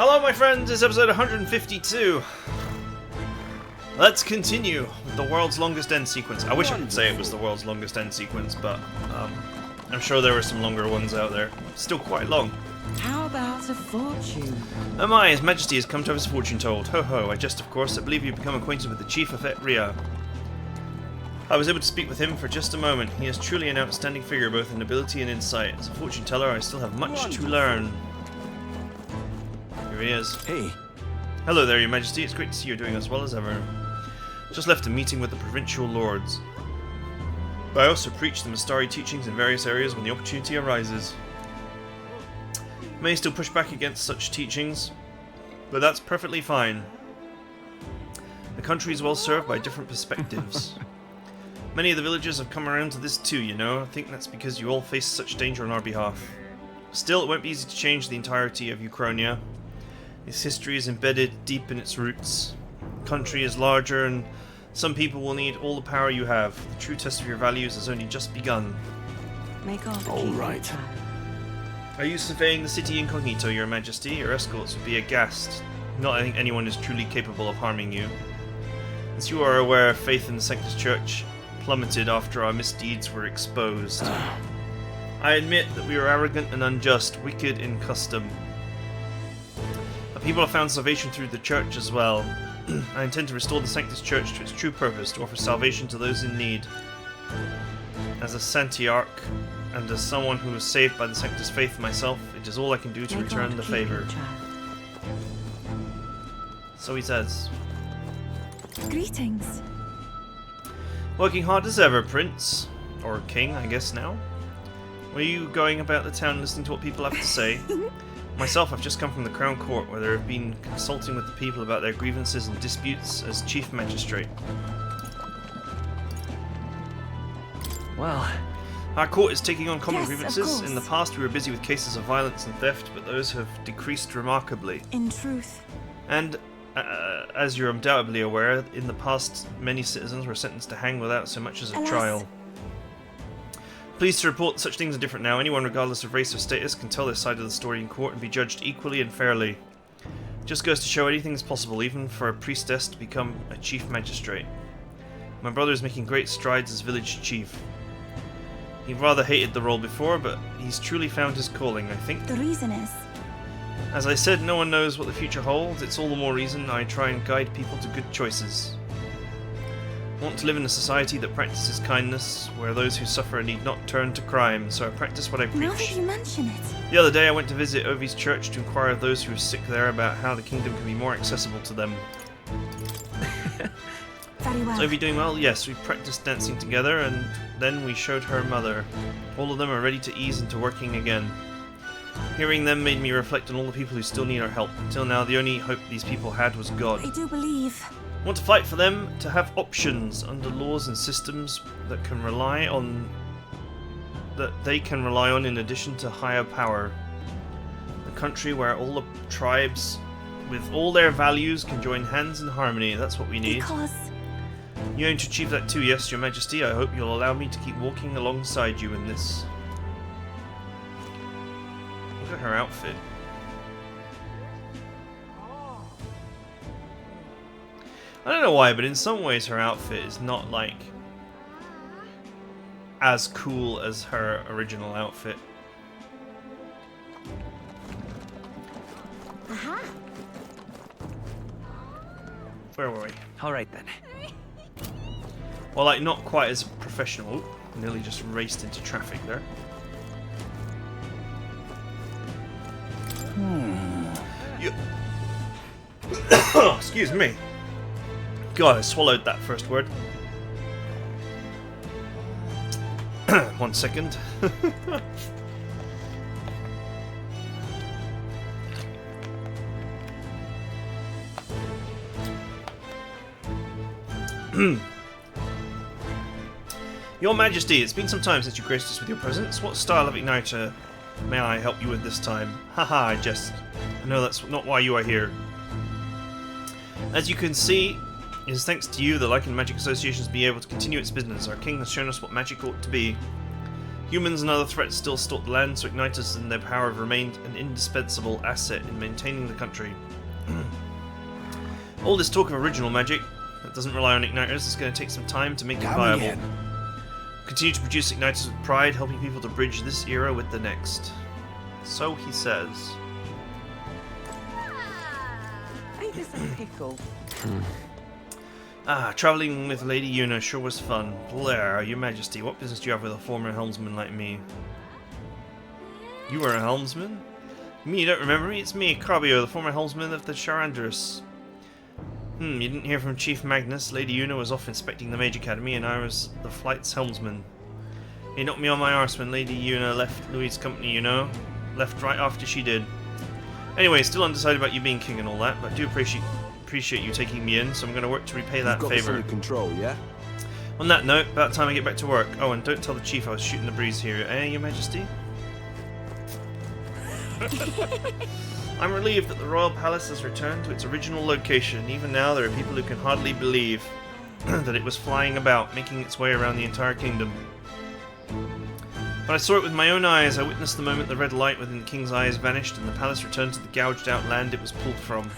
Hello my friends, it's episode 152. Let's continue with the world's longest end sequence. I wish I could say it was the world's longest end sequence, but I'm sure there were some longer ones out there. Still quite long. How about a fortune? Oh my, His Majesty has come to have his fortune told. Ho ho, I jest of course. I believe you've become acquainted with the Chief of Etria. I was able to speak with him for just a moment. He is truly an outstanding figure both in ability and insight. As a fortune teller, I still have much to learn. Here he is. Hey. Hello there, Your Majesty. It's great to see you're doing as well as ever. Just left a meeting with the provincial lords. But I also preach the Mistari teachings in various areas when the opportunity arises. May still push back against such teachings, but that's perfectly fine. The country is well served by different perspectives. Many of the villagers have come around to this too, you know. I think that's because you all face such danger on our behalf. Still, it won't be easy to change the entirety of Ukrainia. Its history is embedded deep in its roots. The country is larger, and some people will need all the power you have. The true test of your values has only just begun. Make all the All right. Are you surveying the city incognito, Your Majesty? Your escorts would be aghast. Not I think anyone is truly capable of harming you. As you are aware, faith in the Sanctus Church plummeted after our misdeeds were exposed. I admit that we were arrogant and unjust, wicked in custom. But people have found salvation through the Church as well. I intend to restore the Sanctus Church to its true purpose, to offer salvation to those in need. As a Santiarch, and as someone who was saved by the Sanctus faith myself, it is all I can do to return the favour. So he says. Greetings. Working hard as ever, Prince. Or King, I guess now. Were you going about the town listening to what people have to say? Myself, I've just come from the Crown Court, where there have been consulting with the people about their grievances and disputes as Chief Magistrate. Well, our court is taking on common Yes, of grievances. course. In the past we were busy with cases of violence and theft, but those have decreased remarkably. In truth. And, as you're undoubtedly aware, in the past many citizens were sentenced to hang without so much as a Alas. trial. Pleased to report that such things are different now. Anyone, regardless of race or status, can tell their side of the story in court and be judged equally and fairly. Just goes to show anything is possible, even for a priestess to become a chief magistrate. My brother is making great strides as village chief. He rather hated the role before, but he's truly found his calling, I think. The reason is... As I said, no one knows what the future holds. It's all the more reason I try and guide people to good choices. I want to live in a society that practices kindness, where those who suffer need not turn to crime, so I practice what I Now that preach. you mention it. The other day I went to visit Ovi's church to inquire of those who are sick there about how the kingdom can be more accessible to them. Very well. Is Ovi doing well? Yes, we practiced dancing together, and then we showed her mother. All of them are ready to ease into working again. Hearing them made me reflect on all the people who still need our help. Until now, the only hope these people had was God. I do believe... I want to fight for them to have options under laws and systems that can rely on they can rely on in addition to higher power. A country where all the tribes with all their values can join hands in harmony. That's what we need. Because... You aim to achieve that too, yes, Your Majesty. I hope you'll allow me to keep walking alongside you in this. Look at her outfit. I don't know why, but in some ways her outfit is not, like, as cool as her original outfit. Aha! Where were we? all right then. Well, like, not quite as professional. Oop, nearly just raced into traffic there. You... Excuse me. God, I swallowed that first word. 1 second. Your Majesty, it's been some time since you graced us with your presence. What style of igniter may I help you with this time? Haha, I jest. I know that's not why you are here. As you can see, it is thanks to you that Lycan Magic Association has been able to continue its business. Our king has shown us what magic ought to be. Humans and other threats still stalk the land, so igniters and their power have remained an indispensable asset in maintaining the country. All this talk of original magic that doesn't rely on igniters is going to take some time to make it viable. Continue to produce igniters with pride, helping people to bridge this era with the next. So he says. Ain't this a pickle? Travelling with Lady Una sure was fun. Blair, Your Majesty, what business do you have with a former helmsman like me? You were a helmsman? You mean you don't remember me? It's me, Crabio, the former helmsman of the Charandrus. You didn't hear from Chief Magnus. Lady Una was off inspecting the Mage Academy, and I was the flight's helmsman. He knocked me on my arse when Lady Una left Louis' company, you know? Left right after she did. Anyway, still undecided about you being king and all that, but I do appreciate you taking me in, so I'm going to work to repay that favour. You've got this under control, yeah? On that note, about time I get back to work. Oh, and don't tell the chief I was shooting the breeze here, eh, Your Majesty? I'm relieved that the royal palace has returned to its original location. Even now, there are people who can hardly believe that it was flying about, making its way around the entire kingdom. But I saw it with my own eyes. I witnessed the moment the red light within the king's eyes vanished and the palace returned to the gouged-out land it was pulled from.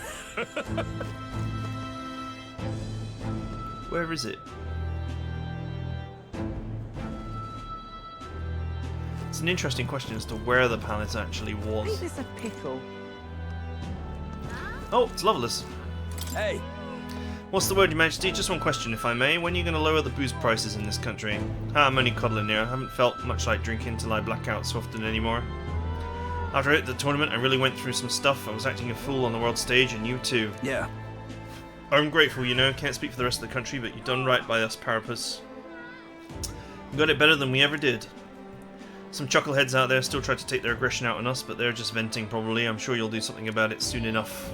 Where is it? It's an interesting question as to where the palace actually was. Ain't this a pickle? Oh, it's Loveless. Hey! What's the word, Your Majesty? Just one question, if I may. When are you going to lower the booze prices in this country? I'm only coddling here. I haven't felt much like drinking till I black out so often anymore. After I hit the tournament, I really went through some stuff. I was acting a fool on the world stage, and you too. Yeah. I'm grateful, you know. Can't speak for the rest of the country, but you've done right by us, Parapus. You got it better than we ever did. Some chuckleheads out there still try to take their aggression out on us, but they're just venting, probably. I'm sure you'll do something about it soon enough.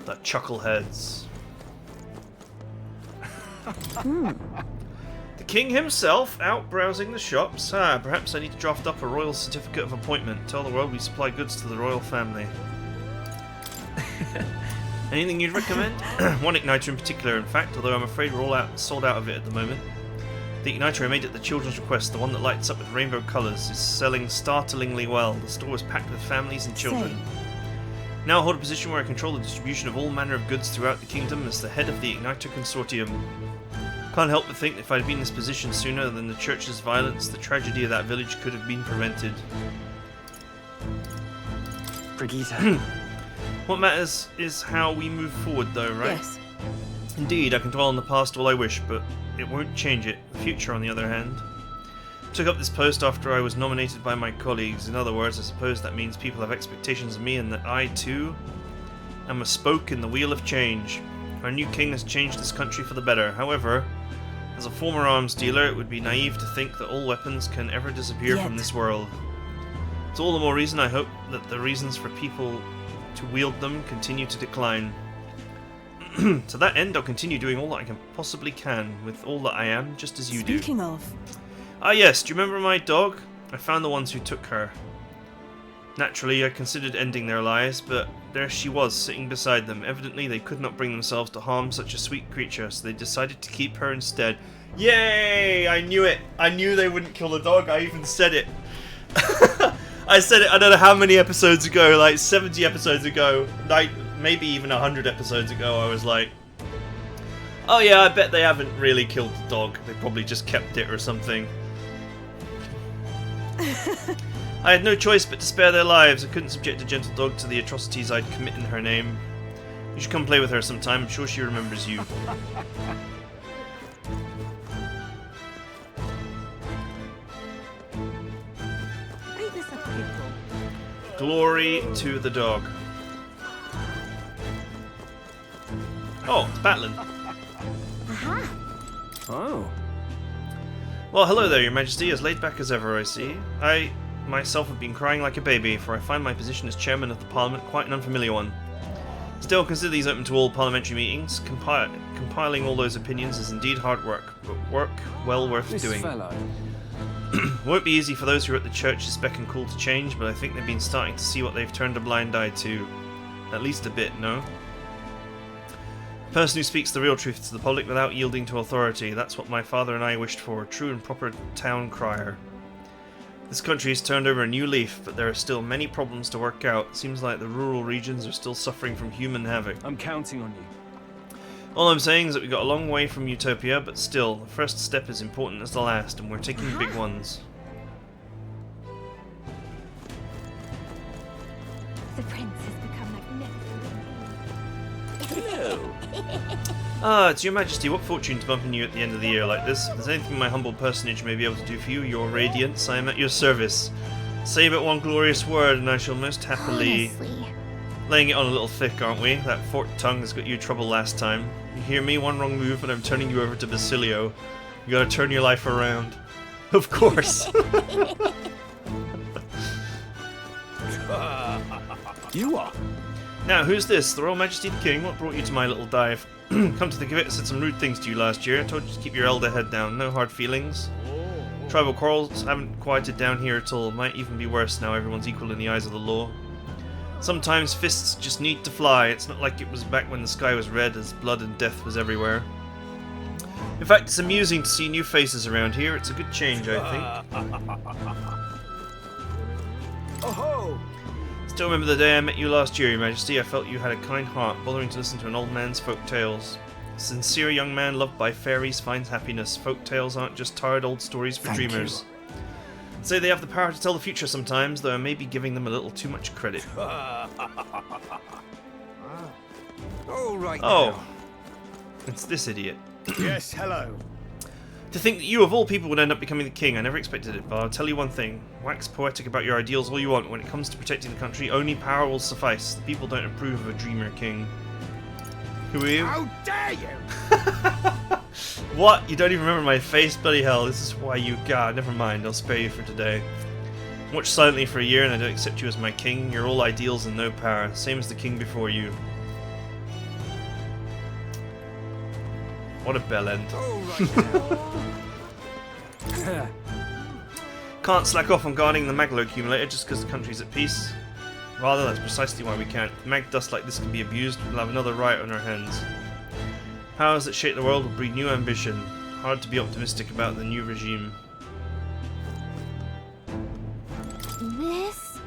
The chuckleheads. The king himself, out browsing the shops. Perhaps I need to draft up a royal certificate of appointment. Tell the world we supply goods to the royal family. Anything you'd recommend? One igniter in particular, in fact, although I'm afraid we're all sold out of it at the moment. The igniter I made at the children's request, the one that lights up with rainbow colours, is selling startlingly well. The store is packed with families and children. Now I hold a position where I control the distribution of all manner of goods throughout the kingdom as the head of the Igniter Consortium. Can't help but think that if I'd been in this position sooner than the church's violence, the tragedy of that village could have been prevented. Brigitte. What matters is how we move forward though, right? Yes. Indeed, I can dwell on the past all I wish, but it won't change it. The future, on the other hand. Took up this post after I was nominated by my colleagues. In other words, I suppose that means people have expectations of me and that I, too, am a spoke in the wheel of change. Our new king has changed this country for the better. However, as a former arms dealer, it would be naive to think that all weapons can ever disappear from this world. It's all the more reason I hope that the reasons for people to wield them continue to decline. To that end, I'll continue doing all that I can possibly can with all that I am, just as you do. Speaking of, Ah yes, do you remember my dog? I found the ones who took her. Naturally, I considered ending their lives, but there she was, sitting beside them. Evidently, they could not bring themselves to harm such a sweet creature, so they decided to keep her instead. Yay! I knew it! I knew they wouldn't kill the dog, I even said it. I said it, I don't know how many episodes ago, like 70 episodes ago, like maybe even 100 episodes ago, I was like, oh yeah, I bet they haven't really killed the dog. They probably just kept it or something. I had no choice but to spare their lives. I couldn't subject a gentle dog to the atrocities I'd commit in her name. You should come play with her sometime. I'm sure she remembers you. ain't this a pickle? Glory to the dog. Oh, it's Batlin. Aha! Oh. Well, hello there, Your Majesty. As laid back as ever, I see. I myself have been crying like a baby, for I find my position as chairman of the Parliament quite an unfamiliar one. Still, consider these open to all parliamentary meetings. Compiling all those opinions is indeed hard work, but work well worth This doing. fellow. Won't be easy for those who are at the church's beck and call to change, but I think they've been starting to see what they've turned a blind eye to. At least a bit, no? A person who speaks the real truth to the public without yielding to authority. That's what my father and I wished for. True and proper town crier. This country has turned over a new leaf, but there are still many problems to work out. Seems like the rural regions are still suffering from human havoc. I'm counting on you. All I'm saying is that we got a long way from utopia, but still, the first step is important as the last, and we're taking big ones. The prince has become magnificent. Hello. Ah, it's your majesty. What fortune's bumping you at the end of the year like this? If there's anything my humble personage may be able to do for you, your radiance, I am at your service. Say but one glorious word, and I shall most happily... Honestly. Laying it on a little thick, aren't we? That forked tongue has got you trouble last time. You hear me? One wrong move and I'm turning you over to Basilio. You gotta turn your life around. Of course. You are. Now, who's this? The Royal Majesty the King? What brought you to my little dive? Come to think of it, I said some rude things to you last year. I told you to keep your elder head down. No hard feelings. Tribal quarrels haven't quieted down here at all. Might even be worse now. Everyone's equal in the eyes of the law. Sometimes fists just need to fly. It's not like it was back when the sky was red as blood and death was everywhere. In fact, it's amusing to see new faces around here. It's a good change, I think. Oh-ho! Still remember the day I met you last year, Your Majesty. I felt you had a kind heart, bothering to listen to an old man's folk tales. A sincere young man loved by fairies finds happiness. Folk tales aren't just tired old stories for dreamers. I'd say they have the power to tell the future sometimes, though I may be giving them a little too much credit. All right. Oh, it's this idiot. Yes, hello. To think that you, of all people, would end up becoming the king, I never expected it, but I'll tell you one thing. Wax poetic about your ideals all you want. When it comes to protecting the country, only power will suffice. The people don't approve of a dreamer king. Who are you? How dare you? What? You don't even remember my face? Bloody hell, this is why you... God, never mind, I'll spare you for today. Watch silently for a year and I don't accept you as my king. You're all ideals and no power, same as the king before you. What a bell end. All right. Can't slack off on guarding the Maglo accumulator just because the country's at peace. Rather, that's precisely why we can't. If mag dust like this can be abused, we'll have another riot on our hands. Powers that shape the world will breed new ambition. Hard to be optimistic about the new regime. This?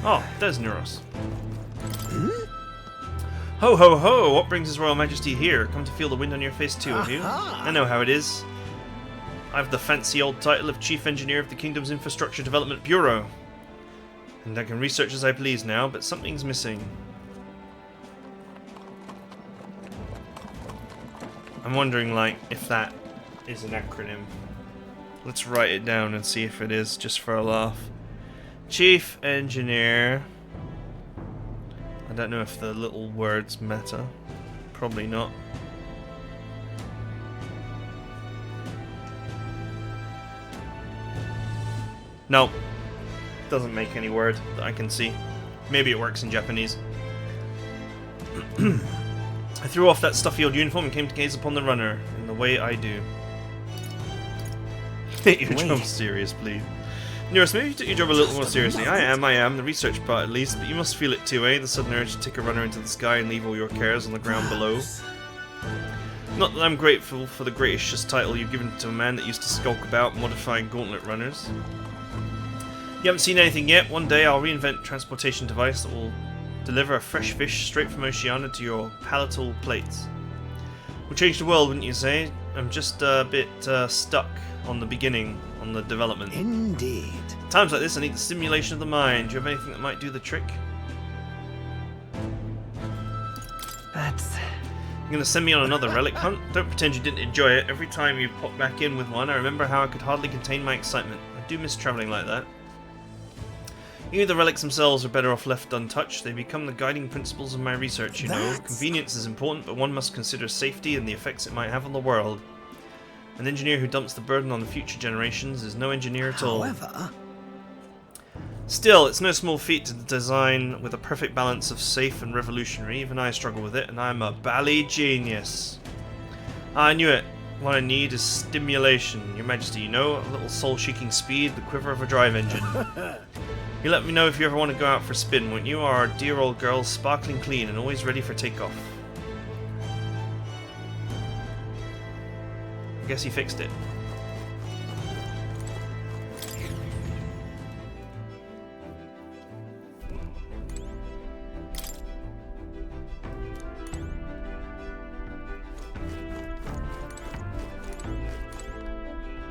Oh, there's Neuros. Ho ho ho! What brings His Royal Majesty here? Come to feel the wind on your face too, have you? I know how it is. I have the fancy old title of Chief Engineer of the Kingdom's Infrastructure Development Bureau. And I can research as I please now, but something's missing. I'm wondering, like, if that is an acronym. Let's write it down and see if it is, just for a laugh. Chief Engineer. I don't know if the little words matter. Probably not. No. Doesn't make any word that I can see. Maybe it works in Japanese. I threw off that stuffy old uniform and came to gaze upon the runner in the way I do. Take your job serious, please. Neuros, maybe you took your job a little more seriously. I am, the research part at least, but you must feel it too, eh? The sudden urge to take a runner into the sky and leave all your cares on the ground below. Not that I'm grateful for the gracious title you've given to a man that used to skulk about modifying gauntlet runners. You haven't seen anything yet. One day I'll reinvent a transportation device that will deliver a fresh fish straight from Oceania to your palatal plates. We'll change the world, wouldn't you say? I'm just a bit stuck on the beginning, on the development. Indeed. Times like this I need the stimulation of the mind. Do you have anything that might do the trick? That's... You're going to send me on another relic hunt? Don't pretend you didn't enjoy it. Every time you pop back in with one, I remember how I could hardly contain my excitement. I do miss travelling like that. Even the relics themselves are better off left untouched. They become the guiding principles of my research, you know. Convenience is important, but one must consider safety and the effects it might have on the world. An engineer who dumps the burden on the future generations is no engineer at all. However... Still, it's no small feat to design with a perfect balance of safe and revolutionary. Even I struggle with it, and I'm a bally genius. I knew it. What I need is stimulation, Your Majesty. You know, a little soul-shaking speed, the quiver of a drive engine. You let me know if you ever want to go out for a spin, won't you? Our dear old girl, sparkling clean and always ready for takeoff. I guess he fixed it.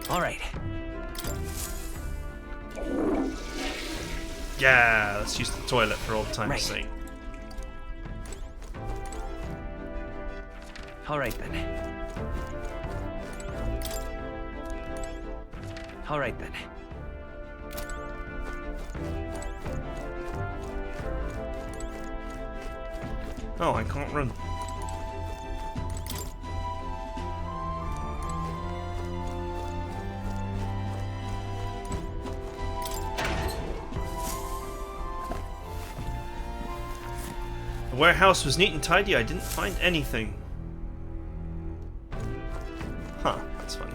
All right. Yeah, let's use the toilet for old time's Right. sake. All right then. All right then. Oh, I can't run. The warehouse was neat and tidy. I didn't find anything. Huh, that's funny.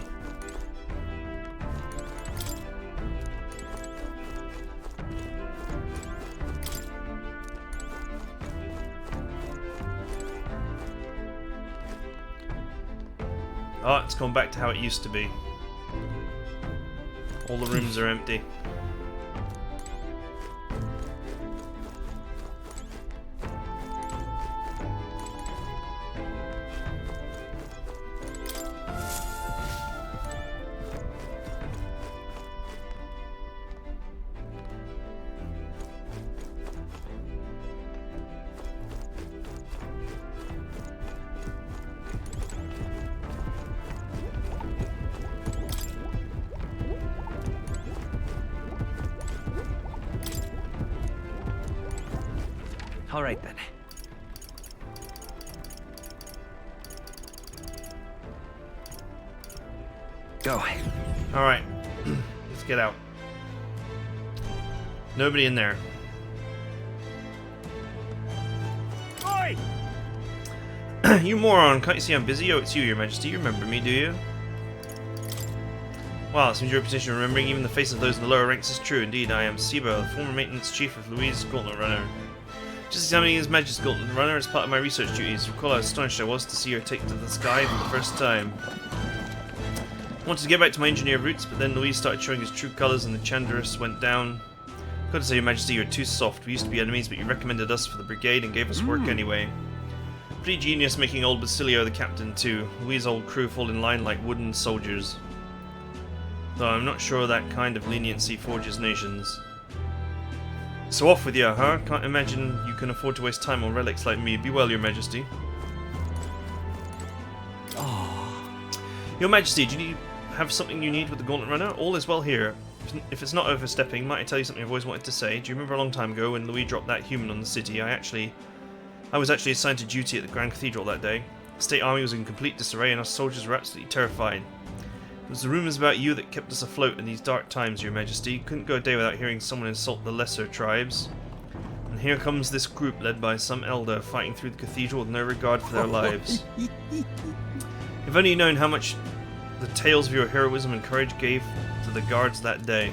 Oh, it's gone back to how it used to be. All the rooms are empty. All right then. Go. Alright, let's get out. Nobody in there. Oi! You moron, can't you see I'm busy? Oh, it's you, Your Majesty. You remember me, do you? Wow, it seems your reputation of remembering even the face of those in the lower ranks is true. Indeed, I am Sibo, the former maintenance chief of Louise Gauntlet Runner. Just examining His Majesty's Gauntlet Runner as part of my research duties. Recall how astonished I was to see her take to the sky for the first time. I wanted to get back to my engineer roots, but then Louise started showing his true colours and the Chandraris went down. I've got to say, Your Majesty, you're too soft. We used to be enemies, but you recommended us for the brigade and gave us work anyway. Pretty genius making old Basilio the captain too. Louise's old crew fall in line like wooden soldiers. Though I'm not sure that kind of leniency forges nations. So off with you, huh? Can't imagine you can afford to waste time on relics like me. Be well, Your Majesty. Your Majesty, do you have something you need with the Gauntlet Runner? All is well here. If it's not overstepping, might I tell you something I've always wanted to say? Do you remember a long time ago when Louis dropped that human on the city? I was actually assigned to duty at the Grand Cathedral that day. The State Army was in complete disarray and our soldiers were absolutely terrified. It was the rumours about you that kept us afloat in these dark times, Your Majesty. Couldn't go a day without hearing someone insult the lesser tribes. And here comes this group led by some elder fighting through the cathedral with no regard for their lives. If only you known how much the tales of your heroism and courage gave to the guards that day.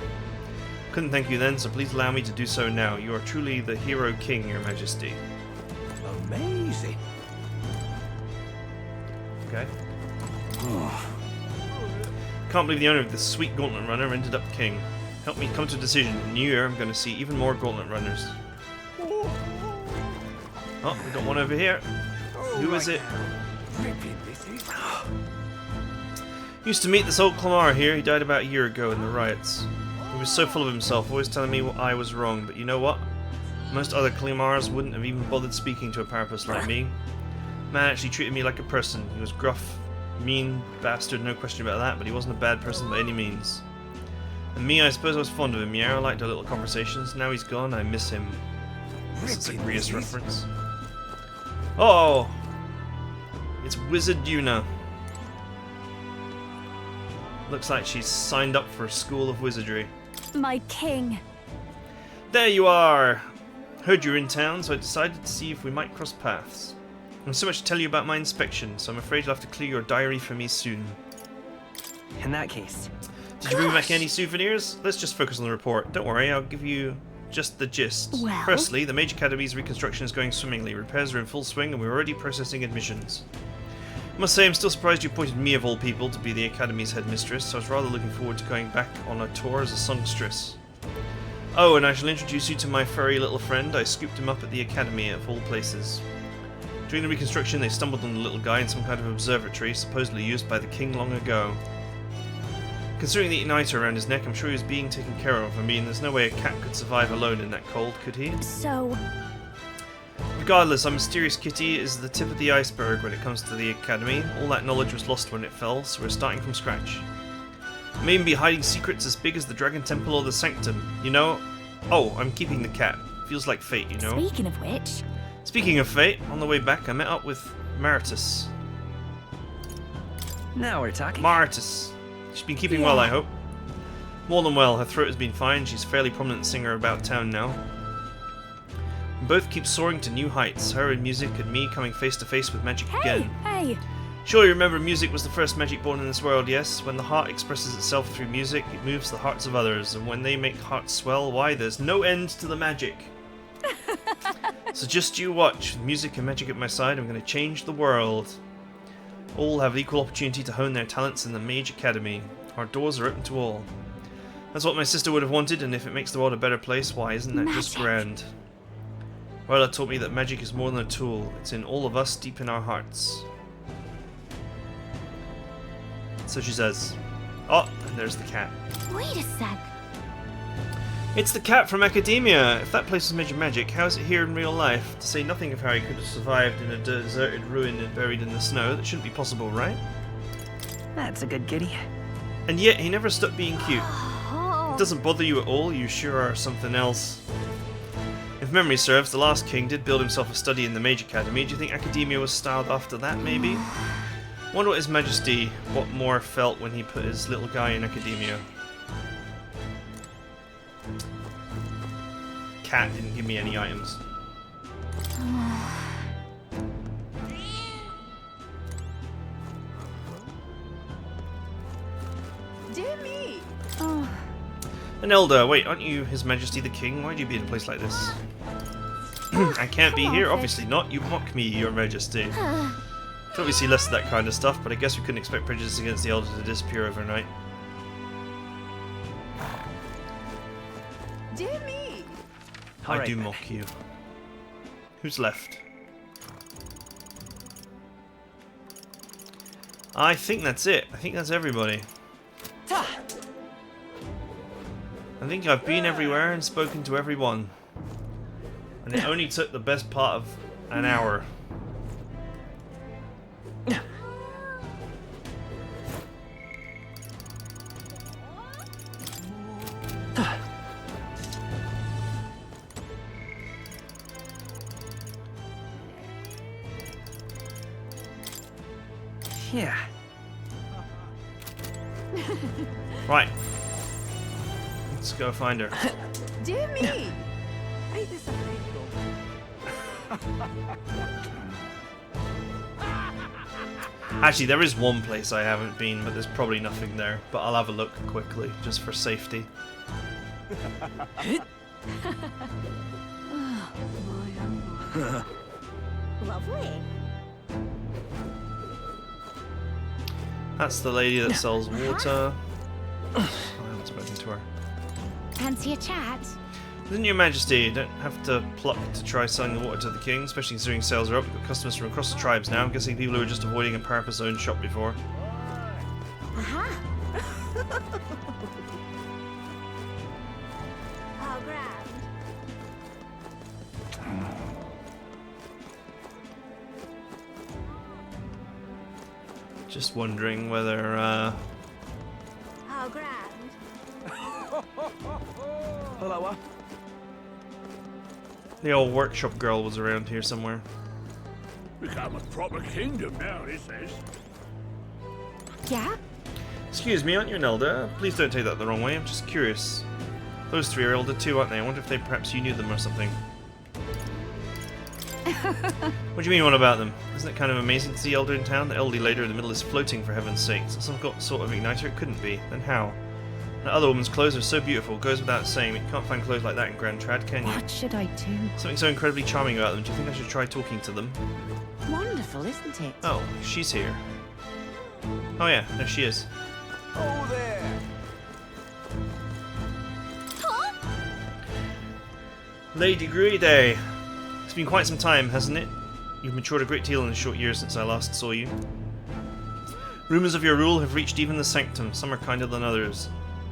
Couldn't thank you then, so please allow me to do so now. You are truly the hero king, Your Majesty. Amazing. Okay. Can't believe the owner of this sweet Gauntlet Runner ended up king. Help me come to a decision. In the new year, I'm going to see even more Gauntlet Runners. Oh, we got one over here. Who is it? Ripping this is. Used to meet this old Clamar here. He died about a year ago in the riots. He was so full of himself, always telling me I was wrong. But you know what? Most other Clamars wouldn't have even bothered speaking to a parapus like me. Man actually treated me like a person. He was gruff, mean, bastard, no question about that, but he wasn't a bad person by any means. And me, I suppose I was fond of him, yeah, I liked our little conversations. Now he's gone, I miss him. This is a Grius reference. Oh! It's Wizard Yuna. Looks like she's signed up for a school of wizardry. My king. There you are! Heard you were in town, so I decided to see if we might cross paths. There's so much to tell you about my inspection, so I'm afraid you'll have to clear your diary for me soon. in that case. Did you bring back any souvenirs? Let's just focus on the report. Don't worry, I'll give you just the gist. Well? Firstly, the Mage Academy's reconstruction is going swimmingly. Repairs are in full swing and we're already processing admissions. I must say, I'm still surprised you appointed me of all people to be the Academy's headmistress, so I was rather looking forward to going back on a tour as a songstress. Oh, and I shall introduce you to my furry little friend. I scooped him up at the Academy of all places. During the reconstruction, they stumbled on the little guy in some kind of observatory, supposedly used by the king long ago. Considering the igniter around his neck, I'm sure he was being taken care of. I mean, there's no way a cat could survive alone in that cold, could he? So, Regardless, our mysterious kitty is the tip of the iceberg when it comes to the Academy. All that knowledge was lost when it fell, so we're starting from scratch. I may even be hiding secrets as big as the Dragon Temple or the Sanctum, you know? Oh, I'm keeping the cat. Feels like fate, you know? speaking of which, Speaking of fate, on the way back I met up with Maritus. Now we're talking. Maritus. She's been keeping well, I hope. More than well, her throat has been fine, she's a fairly prominent singer about town now. We both keep soaring to new heights, her in music and me coming face to face with magic again. hey, Sure, you remember music was the first magic born in this world, yes? When the heart expresses itself through music, it moves the hearts of others, and when they make hearts swell, why, there's no end to the magic. So just you watch, with music and magic at my side, I'm going to change the world. All have equal opportunity to hone their talents in the Mage Academy. Our doors are open to all. That's what my sister would have wanted, and if it makes the world a better place, why, isn't that just Magic. grand? Ryla taught me that magic is more than a tool, it's in all of us, deep in our hearts. So she says. Oh, and there's the cat. wait a sec. It's the cat from Academia! If that place was made of magic, how is it here in real life? To say nothing of how he could have survived in a deserted ruin and buried in the snow, that shouldn't be possible, right? That's a good kitty. And yet, he never stopped being cute. Oh, It doesn't bother you at all, you sure are something else. If memory serves, the last king did build himself a study in the Mage Academy. Do you think Academia was styled after that, maybe? Wonder what His Majesty, what more felt when he put his little guy in Academia. Cat didn't give me any items. Dear me. oh, An elder, wait, aren't you His Majesty the King? Why'd you be in a place like this? I can't be come on, here, Fizz. obviously not. You mock me, Your Majesty. Thought we'd see less of that kind of stuff, but I guess we couldn't expect prejudice against the elder to disappear overnight. Dear me. I Alright do then. mock you. Who's left? I think that's it. I think that's everybody. I think I've been everywhere and spoken to everyone. And it only took the best part of an hour. Yeah. Right. Let's go find her. Dear me. Ain't this a pickle? Actually, there is one place I haven't been, but there's probably nothing there. But I'll have a look quickly, just for safety. lovely. That's the lady that sells water. I haven't spoken to her. Fancy a chat? Isn't Your Majesty, you don't have to pluck to try selling the water to the king, especially considering sales are up. We've got customers from across the tribes now. I'm guessing people who were just avoiding a Parappa-owned shop before. Aha! How grand. Just wondering whether, How grand. Hello, the old workshop girl was around here somewhere. become a proper kingdom now, this is. Yeah? Excuse me, aren't you an elder? Please don't take that the wrong way, I'm just curious. Those three are elder too, aren't they? I wonder if they perhaps you knew them or something. What do you mean, what about them? Isn't it kind of amazing to see Elder in town? The elderly lady in the middle is floating, for heaven's sake. Is it some sort of igniter? It couldn't be. Then how? That other woman's clothes are so beautiful, goes without saying. You can't find clothes like that in Grand Trad, can you? What should I do? Something so incredibly charming about them. Do you think I should try talking to them? Wonderful, isn't it? Oh, she's here. Oh yeah, there she is. Oh, there. Lady Greeday! It's been quite some time, hasn't it? You've matured a great deal in the short years since I last saw you. Rumours of your rule have reached even the Sanctum. Some are kinder than others.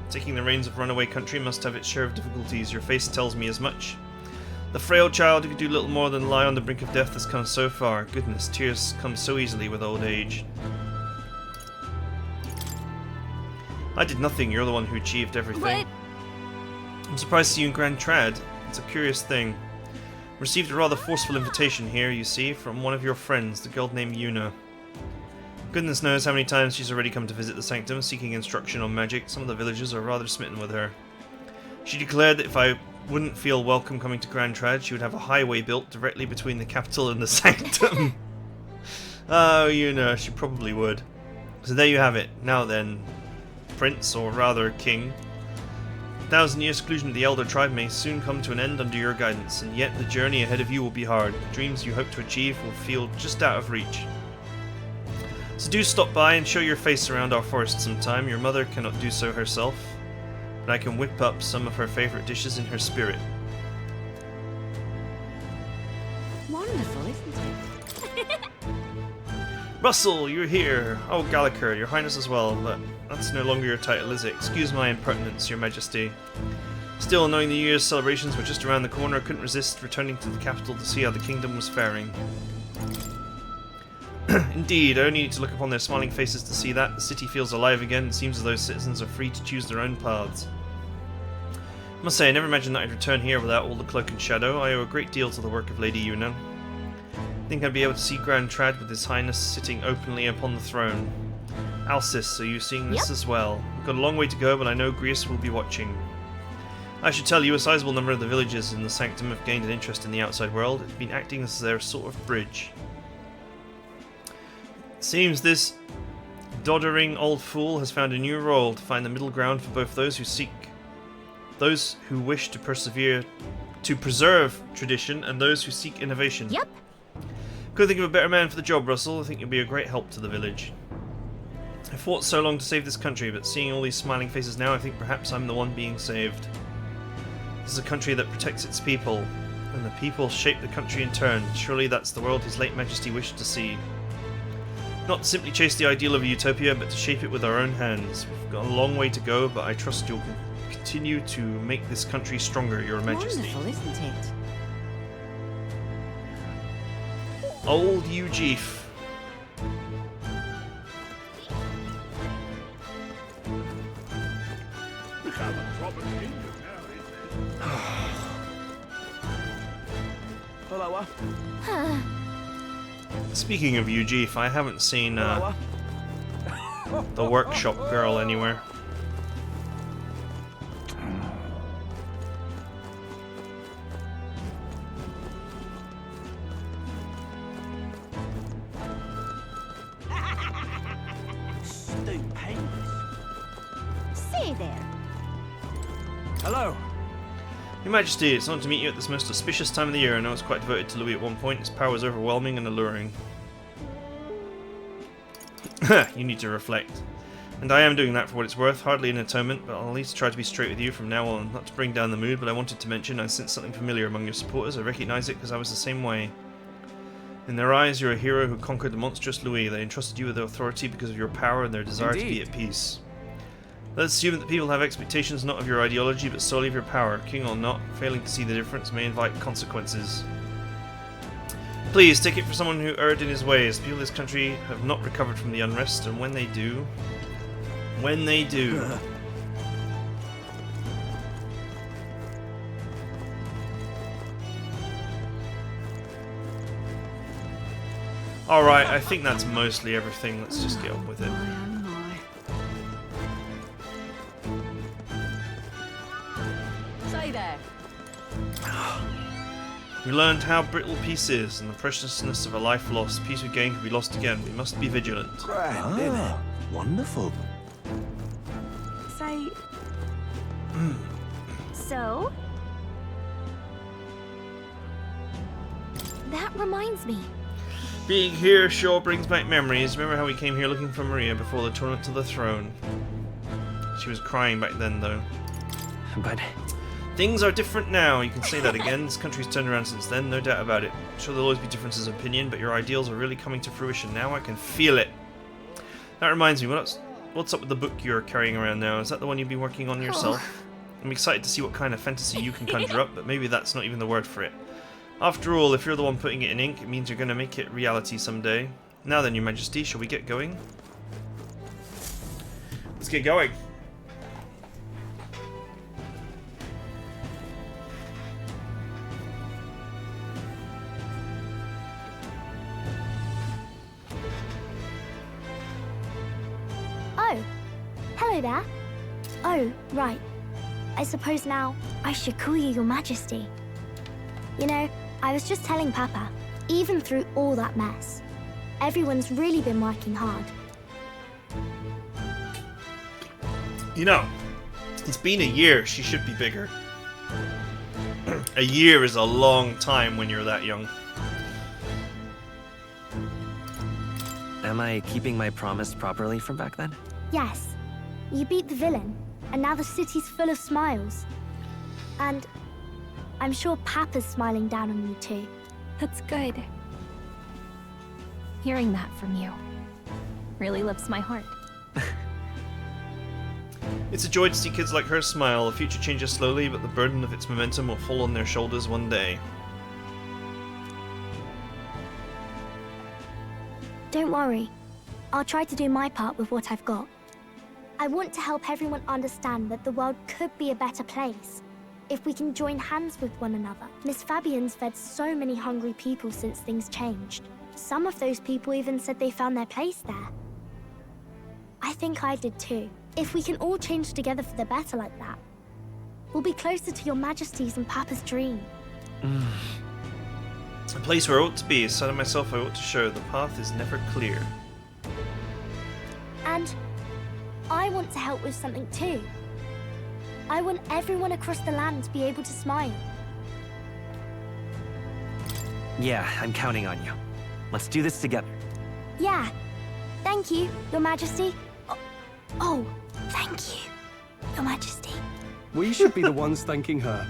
Taking the reins of runaway country must have its share of difficulties. Your face tells me as much. The frail child who could do little more than lie on the brink of death has come so far. Goodness, tears come so easily with old age. I did nothing. You're the one who achieved everything. What? I'm surprised to see you in Grand Trad. It's a curious thing. Received a rather forceful invitation here, you see, from one of your friends, the girl named Yuna. Goodness knows how many times she's already come to visit the Sanctum, seeking instruction on magic. Some of the villagers are rather smitten with her. She declared that if I wouldn't feel welcome coming to Grand Trad, she would have a highway built directly between the capital and the Sanctum. Oh, Yuna, she probably would. So there you have it. Now then, Prince, or rather King. 1,000-year seclusion of the Elder Tribe may soon come to an end under your guidance, and yet the journey ahead of you will be hard. The dreams you hope to achieve will feel just out of reach. So do stop by and show your face around our forest sometime. Your mother cannot do so herself, but I can whip up some of her favourite dishes in her spirit. Wonderful, isn't it? Russell, you're here! Oh, Gallagher, your highness as well, but that's no longer your title, is it? Excuse my impertinence, your majesty. Still, knowing the New Year's celebrations were just around the corner, I couldn't resist returning to the capital to see how the kingdom was faring. Indeed, I only need to look upon their smiling faces to see that. The city feels alive again. It seems as though citizens are free to choose their own paths. I must say, I never imagined that I'd return here without all the cloak and shadow. I owe a great deal to the work of Lady Yuna. I think I'd be able to see Grand Trad with His Highness sitting openly upon the throne. Alcis, are you seeing this as well? We've got a long way to go, but I know Greece will be watching. I should tell you, a sizable number of the villages in the Sanctum have gained an interest in the outside world. It's been acting as their sort of bridge. Seems this doddering old fool has found a new role to find the middle ground for both those who wish to preserve tradition and those who seek innovation. Yep. Couldn't think of a better man for the job, Russell. I think you'll be a great help to the village. I fought so long to save this country, but seeing all these smiling faces now, I think perhaps I'm the one being saved. This is a country that protects its people, and the people shape the country in turn. Surely that's the world His late Majesty wished to see. Not to simply chase the ideal of a utopia, but to shape it with our own hands. We've got a long way to go, but I trust you'll continue to make this country stronger, Your Majesty. Wonderful, isn't it? Old Ujeef. Become a proper kingdom now, isn't it? Hello. Speaking of Ujeef, I haven't seen the workshop girl anywhere. Stupendous. Say there. Hello. Your Majesty, it's an honor to meet you at this most auspicious time of the year. I know it's quite devoted to Louis at one point. His power is overwhelming and alluring. You need to reflect. And I am doing that for what it's worth, hardly an atonement, but I'll at least try to be straight with you from now on. Not to bring down the mood, but I wanted to mention I sense something familiar among your supporters. I recognise it because I was the same way. In their eyes, you're a hero who conquered the monstrous Louis. They entrusted you with their authority because of your power and their desire to be at peace. Let's assume that people have expectations not of your ideology, but solely of your power. King or not, failing to see the difference may invite consequences. Please, take it for someone who erred in his ways. People of this country have not recovered from the unrest, and when they do... Alright, I think that's mostly everything. Let's just get on with it. Say there. We learned how brittle peace is and the preciousness of a life lost. Peace we gain can be lost again. We must be vigilant. Wonderful. So? That reminds me. Being here sure brings back memories. Remember how we came here looking for Maria before the tournament to the throne? She was crying back then, though. But Things are different now. You can say that again. This country's turned around since then, no doubt about it. Sure, there'll always be differences of opinion, but your ideals are really coming to fruition now. I can feel it. That reminds me, what's up with the book you're carrying around now? Is that the one you've been working on yourself? I'm excited to see what kind of fantasy you can conjure up, but maybe that's not even the word for it. After all, if you're the one putting it in ink, it means you're going to make it reality someday. Now then, Your Majesty, shall we get going? Let's get going. Oh, hello there. Oh, right. I suppose now I should call you Your Majesty. You know, I was just telling Papa, even through all that mess, everyone's really been working hard. You know, it's been a year. She should be bigger. A year is a long time when you're that young. am I keeping my promise properly from back then? Yes, you beat the villain, and now the city's full of smiles. And I'm sure Papa's smiling down on you too. That's good. Hearing that from you really lifts my heart. It's a joy to see kids like her smile. The future changes slowly, but the burden of its momentum will fall on their shoulders one day. Don't worry. I'll try to do my part with what I've got. I want to help everyone understand that the world could be a better place if we can join hands with one another. Miss Fabian's fed so many hungry people since things changed. Some of those people even said they found their place there. I think I did too. If we can all change together for the better like that, we'll be closer to Your Majesty's and Papa's dream. A place where I ought to be, a side of myself I ought to show. The path is never clear. And I want to help with something too. I want everyone across the land to be able to smile. Yeah, I'm counting on you. Let's do this together. Yeah. Thank you, Your Majesty. Oh, thank you, Your Majesty. We should be the ones thanking her.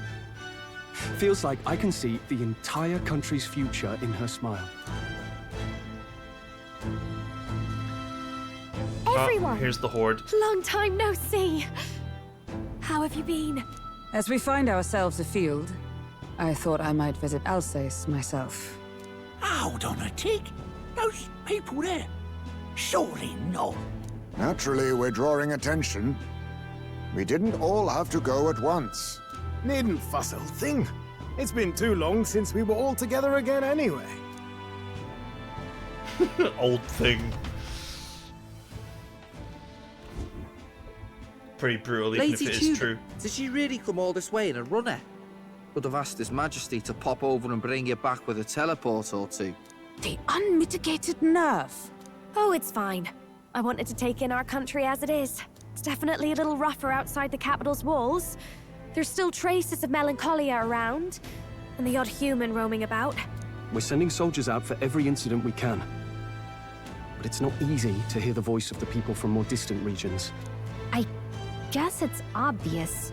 Feels like I can see the entire country's future in her smile. Everyone! Here's the horde. Long time no see. How have you been? As we find ourselves afield, I thought I might visit Alsace myself. Hold on a tick. Those people there. Surely not. Naturally, we're drawing attention. We didn't all have to go at once. Needn't fuss, old thing. It's been too long since we were all together again anyway. Old thing. Pretty brutal, even if it is true. Did she really come all this way in a runner? Would have asked His Majesty to pop over and bring you back with a teleport or two. The unmitigated nerve. Oh, it's fine. I wanted to take in our country as it is. It's definitely a little rougher outside the capital's walls. There's still traces of melancholia around, and the odd human roaming about. We're sending soldiers out for every incident we can. But it's not easy to hear the voice of the people from more distant regions. I guess it's obvious.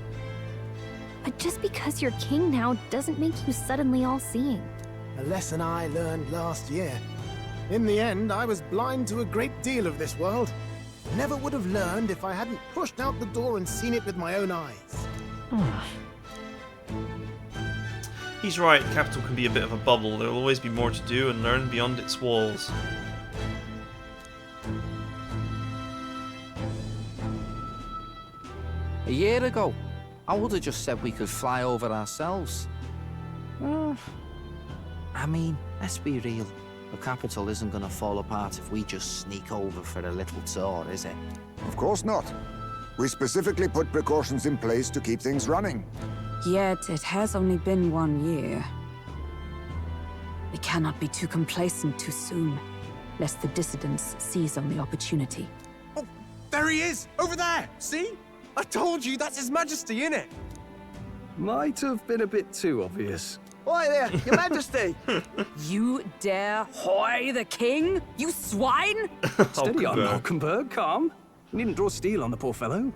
But just because you're king now doesn't make you suddenly all-seeing. A lesson I learned last year. In the end, I was blind to a great deal of this world. Never would have learned if I hadn't pushed out the door and seen it with my own eyes. He's right, the capital can be a bit of a bubble. There will always be more to do and learn beyond its walls. A year ago, I would have just said we could fly over ourselves. I mean, let's be real. The capital isn't going to fall apart if we just sneak over for a little tour, is it? Of course not. We specifically put precautions in place to keep things running. Yet it has only been 1 year. We cannot be too complacent too soon, lest the dissidents seize on the opportunity. Oh, there he is! Over there! See? I told you, that's His Majesty, innit? Might have been a bit too obvious. Oi there, Your Majesty! You dare hoy the king? You swine! Steady on, Hulkenberg. Hulkenberg, calm. You needn't draw steel on the poor fellow.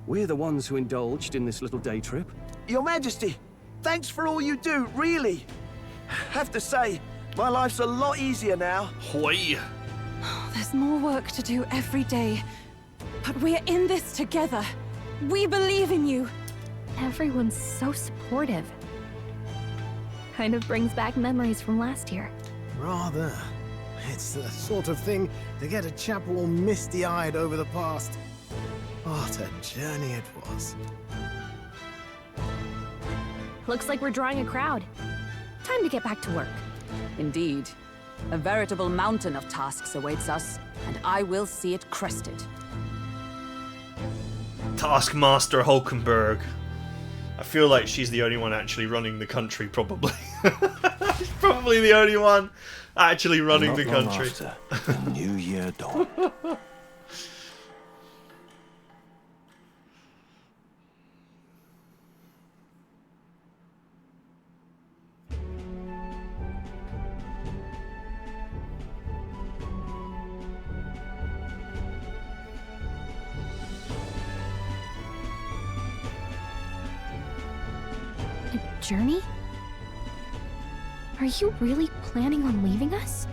We're the ones who indulged in this little day trip. Your Majesty, thanks for all you do, really. Have to say, my life's a lot easier now. Hoi! There's more work to do every day, but we're in this together. We believe in you. Everyone's so supportive. Kind of brings back memories from last year. Rather. It's the sort of thing to get a chap all misty-eyed over the past. What a journey it was. Looks like we're drawing a crowd. Time to get back to work. Indeed. A veritable mountain of tasks awaits us, and I will see it crested. Taskmaster Hulkenberg. I feel like she's the only one actually running the country, probably. She's probably the only one actually running the country. The new year dawn. A journey? Are you really planning on leaving us?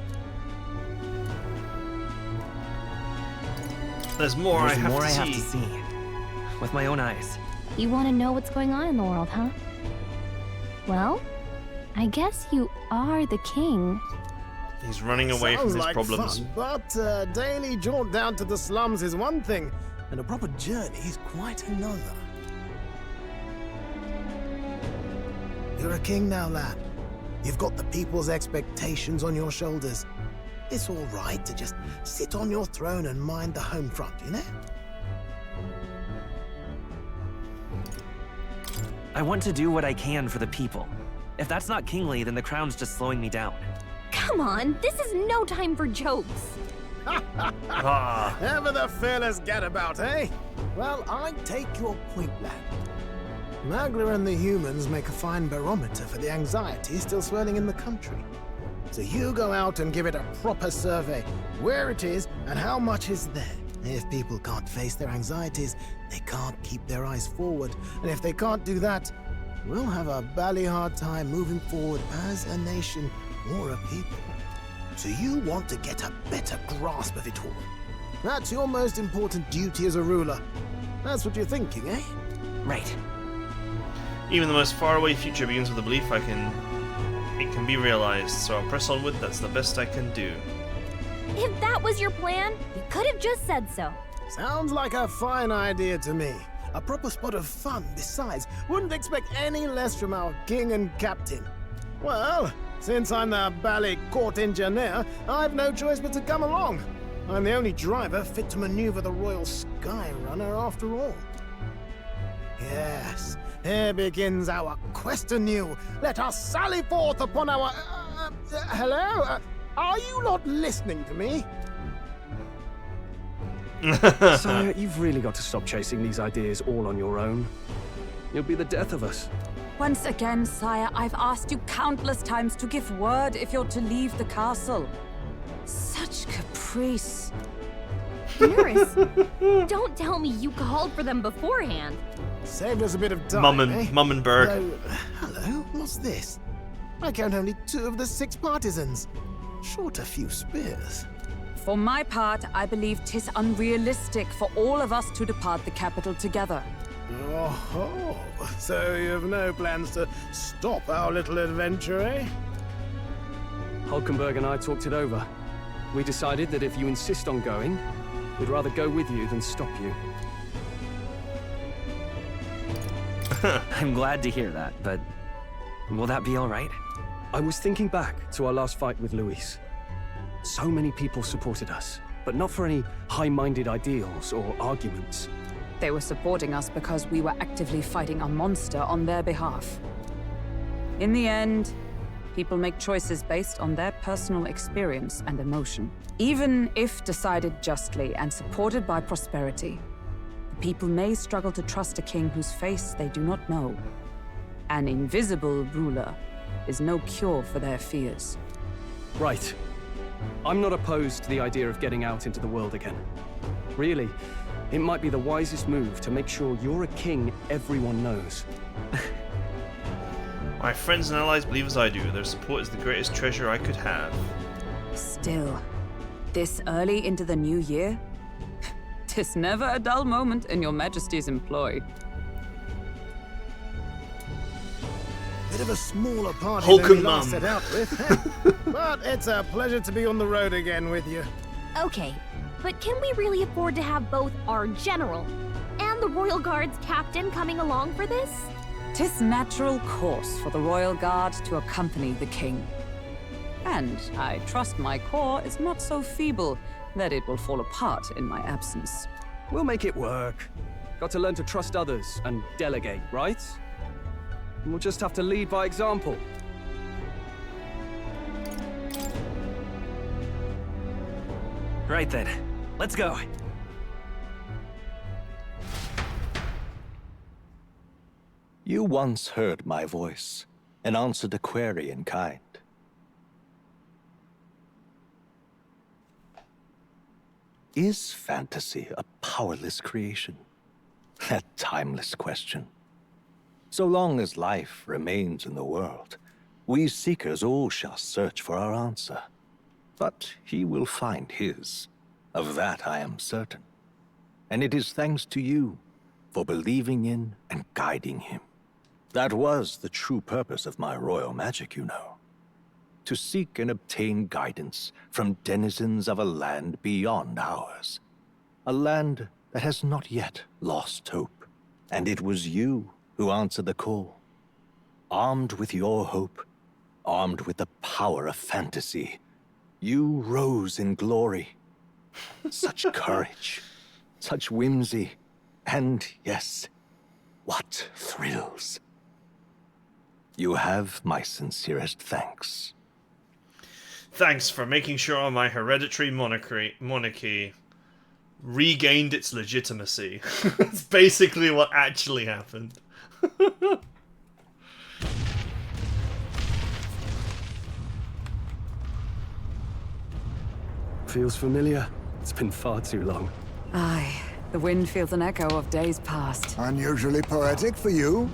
There's more I There's have more to I see. have to see. With my own eyes. You want to know what's going on in the world, huh? Well, I guess you are the king. He's running away from Sounds his like problems. fun, but a daily jaunt down to the slums is one thing, and a proper journey is quite another. You're a king now, lad. You've got the people's expectations on your shoulders. It's all right to just sit on your throne and mind the home front, you know? I want to do what I can for the people. If that's not kingly, then the crown's just slowing me down. Come on, this is no time for jokes. Ah. Ever the fearless gadabout, eh? Well, I take your point, lad. Magla and the humans make a fine barometer for the anxiety still swirling in the country. So you go out and give it a proper survey, where it is and how much is there. If people can't face their anxieties, they can't keep their eyes forward. And if they can't do that, we'll have a bally hard time moving forward as a nation or a people. So you want to get a better grasp of it all. That's your most important duty as a ruler. That's what you're thinking, eh? Right. Even the most faraway future begins with a belief it can be realized, so I'll press onward. That's the best I can do. If that was your plan, you could have just said so. Sounds like a fine idea to me. A proper spot of fun, besides. Wouldn't expect any less from our king and captain. Well, since I'm the bally court engineer, I've no choice but to come along. I'm the only driver fit to maneuver the Royal Skyrunner after all. Yes, here begins our quest anew. Let us sally forth upon our... hello? Are you not listening to me? Sire, you've really got to stop chasing these ideas all on your own. You'll be the death of us. Once again, sire, I've asked you countless times to give word if you're to leave the castle. Such caprice. Nurse, don't tell me you called for them beforehand. Saved us a bit of time, eh? Mummenberg. Though, hello, what's this? I count only 2 of the 6 partisans. Short a few spears. For my part, I believe 'tis unrealistic for all of us to depart the capital together. Oh, so you've no plans to stop our little adventure, eh? Hulkenberg and I talked it over. We decided that if you insist on going, we'd rather go with you than stop you. I'm glad to hear that, but will that be all right? I was thinking back to our last fight with Luis. So many people supported us, but not for any high-minded ideals or arguments. They were supporting us because we were actively fighting a monster on their behalf. In the end, People make choices based on their personal experience and emotion. Even if decided justly and supported by prosperity, the people may struggle to trust a king whose face they do not know. An invisible ruler is no cure for their fears. Right. I'm not opposed to the idea of getting out into the world again. Really, it might be the wisest move to make sure you're a king everyone knows. My friends and allies believe as I do. Their support is the greatest treasure I could have. Still, this early into the new year? 'Tis never a dull moment in your Majesty's employ. Bit of a smaller party Hulk than we and last Mum. set out with. But it's a pleasure to be on the road again with you. Okay, but can we really afford to have both our general and the Royal Guard's captain coming along for this? 'Tis natural course for the Royal Guard to accompany the king. And I trust my corps is not so feeble that it will fall apart in my absence. We'll make it work. Got to learn to trust others and delegate, right? And we'll just have to lead by example. Right then, let's go. You once heard my voice and answered a query in kind. Is fantasy a powerless creation? A timeless question. So long as life remains in the world, we seekers all shall search for our answer. But he will find his. Of that I am certain. And it is thanks to you for believing in and guiding him. That was the true purpose of my royal magic, you know. To seek and obtain guidance from denizens of a land beyond ours. A land that has not yet lost hope. And it was you who answered the call. Armed with your hope, armed with the power of fantasy, you rose in glory. Such courage, such whimsy, and yes, what thrills. You have my sincerest thanks. Thanks for making sure my hereditary monarchy regained its legitimacy. That's basically what actually happened. Feels familiar. It's been far too long. Aye, the wind feels an echo of days past. Unusually poetic for you.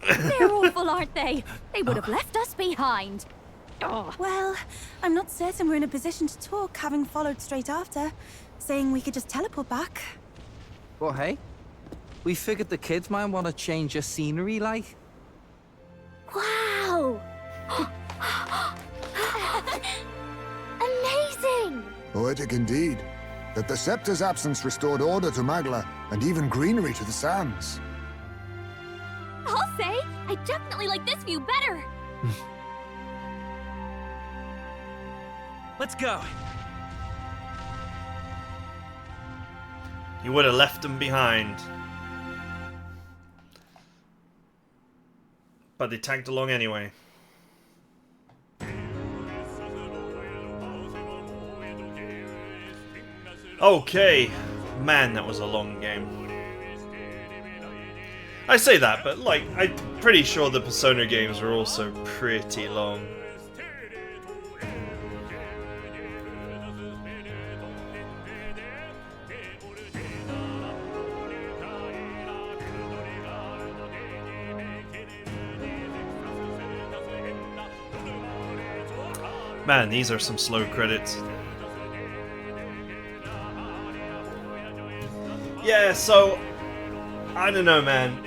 They're awful, aren't they? They would have left us behind. Oh. Well, I'm not certain we're in a position to talk, having followed straight after, saying we could just teleport back. Well, hey, we figured the kids might want to change your scenery, like. Wow! Amazing! Poetic indeed. That the scepter's absence restored order to Magla, and even greenery to the sands. I'll say, I definitely like this view better. Let's go. You would have left them behind. But they tagged along anyway. Okay. Man, that was a long game. I say that, but like, I'm pretty sure the Persona games are also pretty long. Man, these are some slow credits. Yeah, so I don't know, man.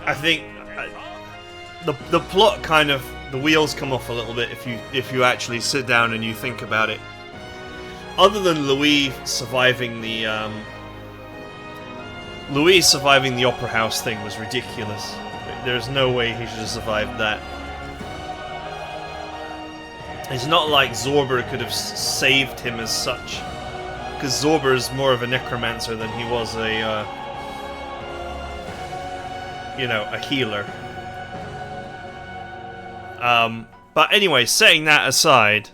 I think the plot kind of, the wheels come off a little bit if you actually sit down and you think about it. Other than Louis surviving the opera house thing was ridiculous. There's no way he should have survived that. It's not like Zorber could have saved him as such, because Zorber is more of a necromancer than he was a you know, a healer. But anyway, setting that aside,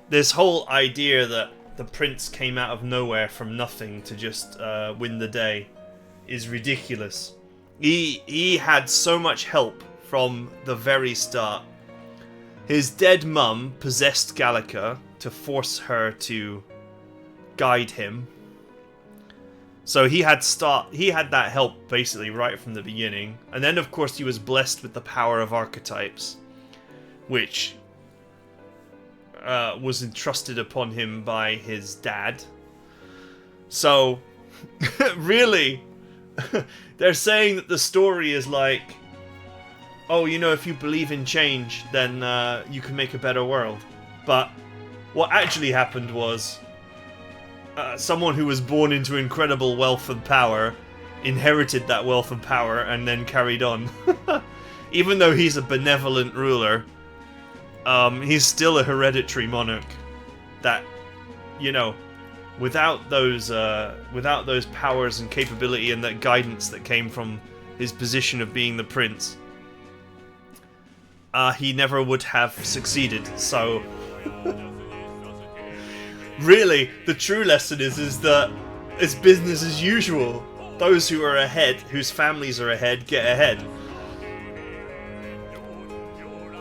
this whole idea that the prince came out of nowhere from nothing to just win the day is ridiculous. He had so much help from the very start. His dead mum possessed Gallica to force her to guide him. So he had that help basically right from the beginning. And then of course he was blessed with the power of archetypes, which was entrusted upon him by his dad. So really, they're saying that the story is like, oh, you know, if you believe in change, then you can make a better world. But what actually happened was someone who was born into incredible wealth and power inherited that wealth and power and then carried on. Even though he's a benevolent ruler, he's still a hereditary monarch that, you know, without those powers and capability and that guidance that came from his position of being the prince, he never would have succeeded. So really, the true lesson is that it's business as usual. Those who are ahead, whose families are ahead, get ahead.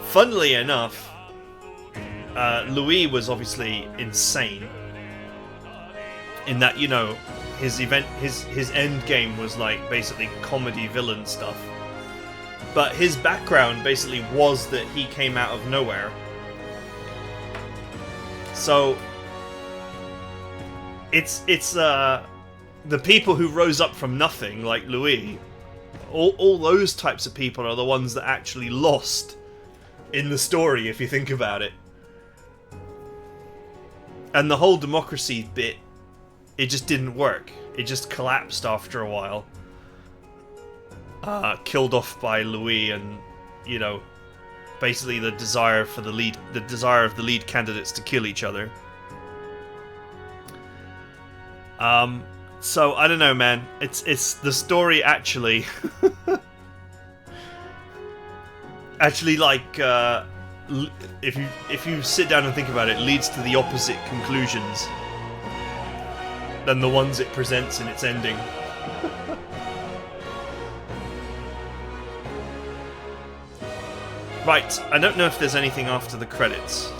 Funnily enough, Louis was obviously insane in that, you know, his end game was like basically comedy villain stuff. But his background basically was that he came out of nowhere. So it's the people who rose up from nothing, like Louis, all those types of people are the ones that actually lost in the story, if you think about it. And the whole democracy bit, it just didn't work. It just collapsed after a while. Killed off by Louis and, you know, basically the desire of the lead candidates to kill each other. So I don't know, man. It's the story actually actually, like, if you sit down and think about it, leads to the opposite conclusions than the ones it presents in its ending. Right, I don't know if there's anything after the credits.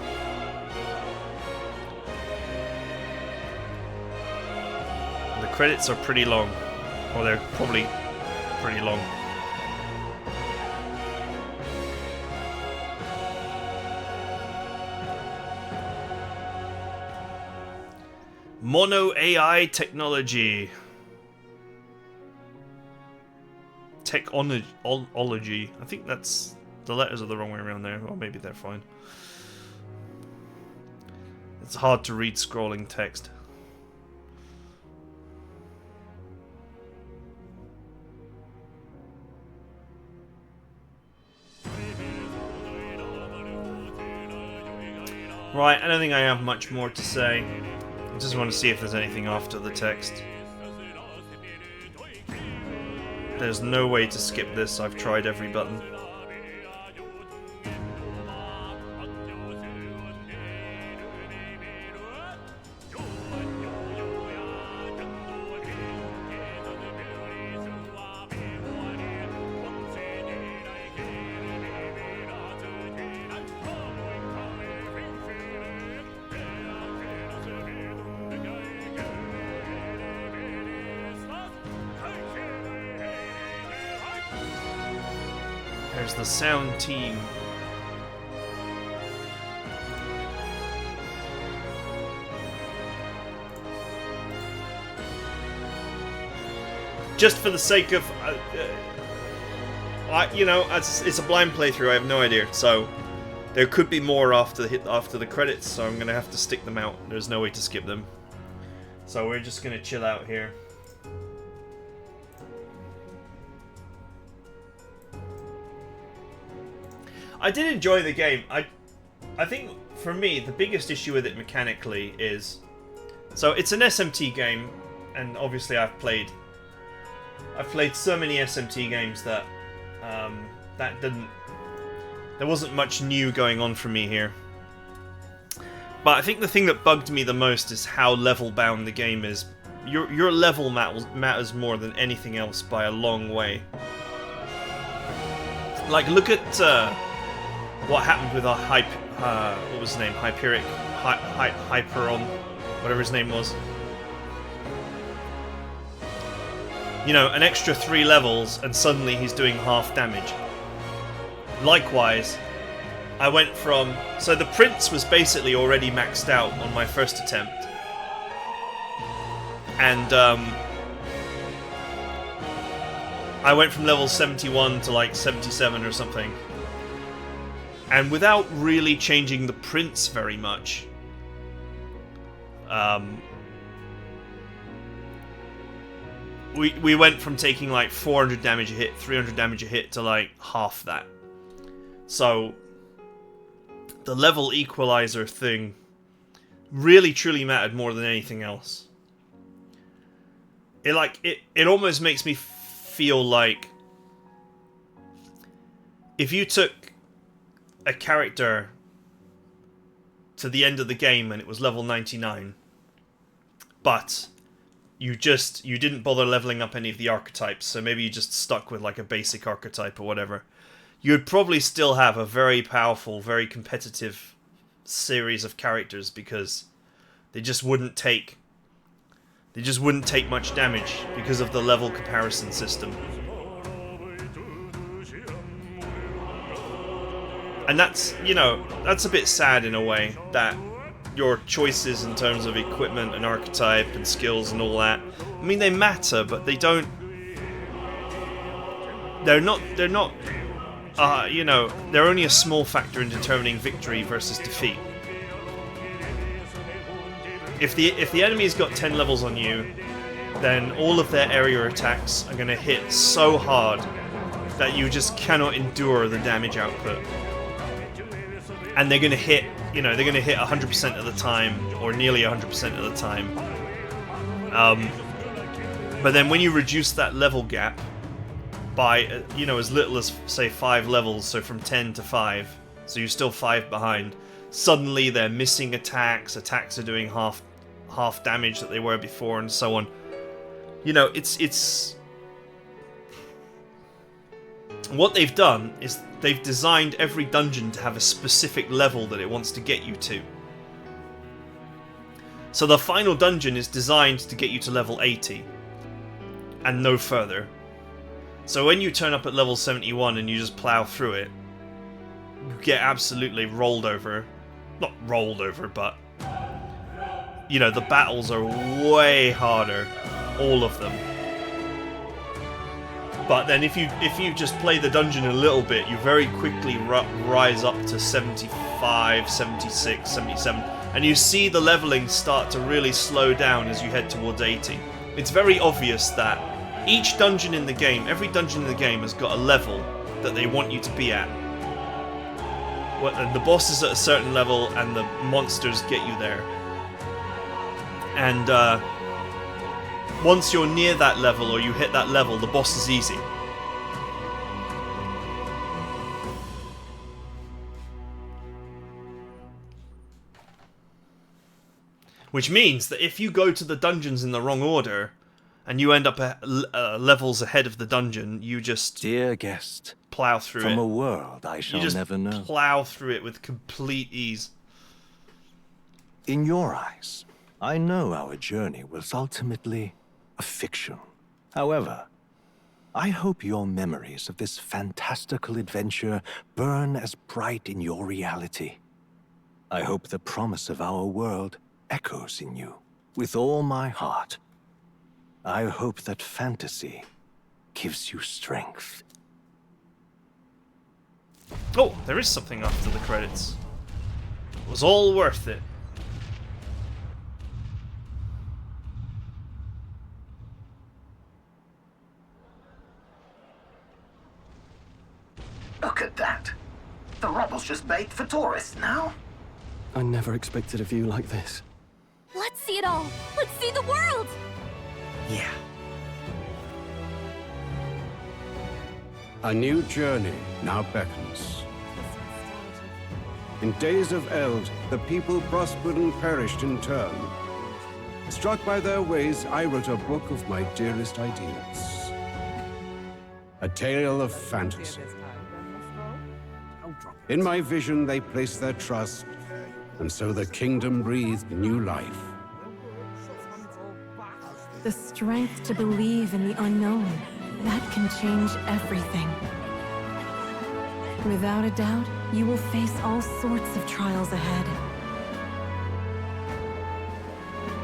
The credits are pretty long. Or they're probably pretty long. Mono AI technology. Technology. I think that's... the letters are the wrong way around there. Or maybe they're fine. It's hard to read scrolling text. Right, I don't think I have much more to say. I just want to see if there's anything after the text. There's no way to skip this. I've tried every button. There's the sound team. Just for the sake of, you know, it's a blind playthrough. I have no idea. So there could be more after the credits. So I'm gonna have to stick them out. There's no way to skip them. So we're just gonna chill out here. I did enjoy the game. I think for me the biggest issue with it mechanically is, so it's an SMT game, and obviously I've played I've played so many SMT games that there wasn't much new going on for me here. But I think the thing that bugged me the most is how level bound the game is. Your level matters more than anything else by a long way. Like, look at what happened with our what was his name? Hyperion, whatever his name was. You know, an extra 3 levels and suddenly he's doing half damage. Likewise, I went from... So the Prince was basically already maxed out on my first attempt. And I went from level 71 to like 77 or something. And without really changing the Prince very much, we went from taking like 400 damage a hit, 300 damage a hit to like half that. So the level equalizer thing really truly mattered more than anything else. It almost makes me feel like if you took a character to the end of the game and it was level 99, but you didn't bother leveling up any of the archetypes, so maybe you just stuck with like a basic archetype or whatever, you'd probably still have a very powerful, very competitive series of characters because they just wouldn't take much damage because of the level comparison system. And that's, you know, that's a bit sad in a way, that your choices in terms of equipment and archetype and skills and all that, I mean, they matter, but they don't... They're not, you know, they're only a small factor in determining victory versus defeat. If the enemy's got 10 levels on you, then all of their area attacks are going to hit so hard that you just cannot endure the damage output. And they're going to hit, you know, they're going to hit 100% of the time, or nearly 100% of the time. But then when you reduce that level gap by, you know, as little as, say, 5 levels, so from 10 to 5, so you're still 5 behind, suddenly they're missing attacks are doing half damage that they were before, and so on. You know, it's... What they've done is they've designed every dungeon to have a specific level that it wants to get you to. So the final dungeon is designed to get you to level 80, and no further. So when you turn up at level 71 and you just plow through it, you get absolutely rolled over. Not rolled over, but... You know, the battles are way harder. All of them. But then if you just play the dungeon a little bit, you very quickly rise up to 75, 76, 77. And you see the leveling start to really slow down as you head towards 80. It's very obvious that each dungeon in the game, every dungeon in the game has got a level that they want you to be at. And the boss is at a certain level and the monsters get you there. And once you're near that level or you hit that level, the boss is easy. Which means that if you go to the dungeons in the wrong order and you end up at levels ahead of the dungeon, you just... Dear guest, plow through from it. a world I shall never know. You just plow through it with complete ease. In your eyes, I know our journey was ultimately a fiction. However, I hope your memories of this fantastical adventure burn as bright in your reality. I hope the promise of our world echoes in you with all my heart. I hope that fantasy gives you strength. Oh, there is something after the credits. It was all worth it. Look at that. The rubble's just bait for tourists now. I never expected a view like this. Let's see it all. Let's see the world. Yeah. A new journey now beckons. In days of eld, the people prospered and perished in turn. Struck by their ways, I wrote a book of my dearest ideals. A tale of fantasy. In my vision, they placed their trust, and so the kingdom breathed new life. The strength to believe in the unknown, that can change everything. Without a doubt, you will face all sorts of trials ahead.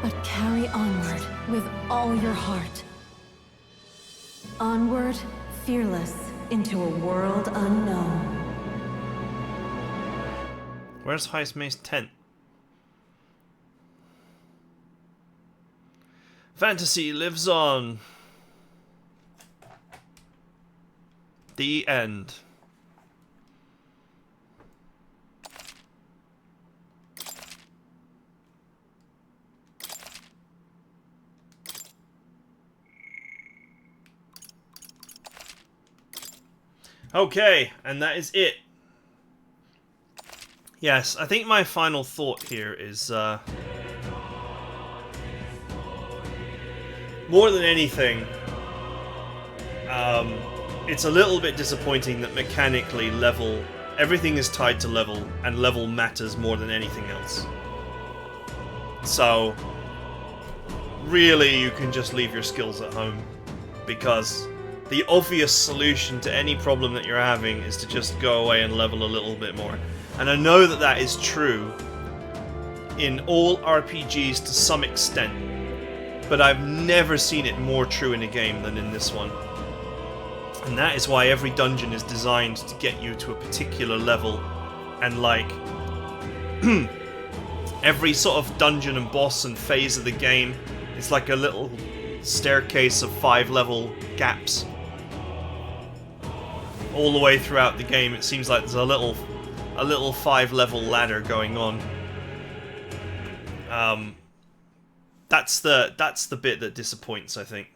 But carry onward with all your heart. Onward, fearless, into a world unknown. Where's Heist Mace tent? Fantasy lives on. The end. Okay, and that is it. Yes, I think my final thought here is, more than anything, it's a little bit disappointing that mechanically everything is tied to level, and level matters more than anything else. So, really you can just leave your skills at home, because the obvious solution to any problem that you're having is to just go away and level a little bit more. And I know that that is true in all RPGs to some extent, but I've never seen it more true in a game than in this one. And that is why every dungeon is designed to get you to a particular level, and like every sort of dungeon and boss and phase of the game is like a little staircase of 5-level gaps. All the way throughout the game it seems like there's a little 5-level ladder going on. That's the bit that disappoints, I think.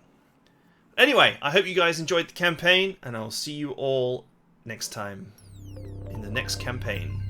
Anyway, I hope you guys enjoyed the campaign, and I'll see you all next time in the next campaign.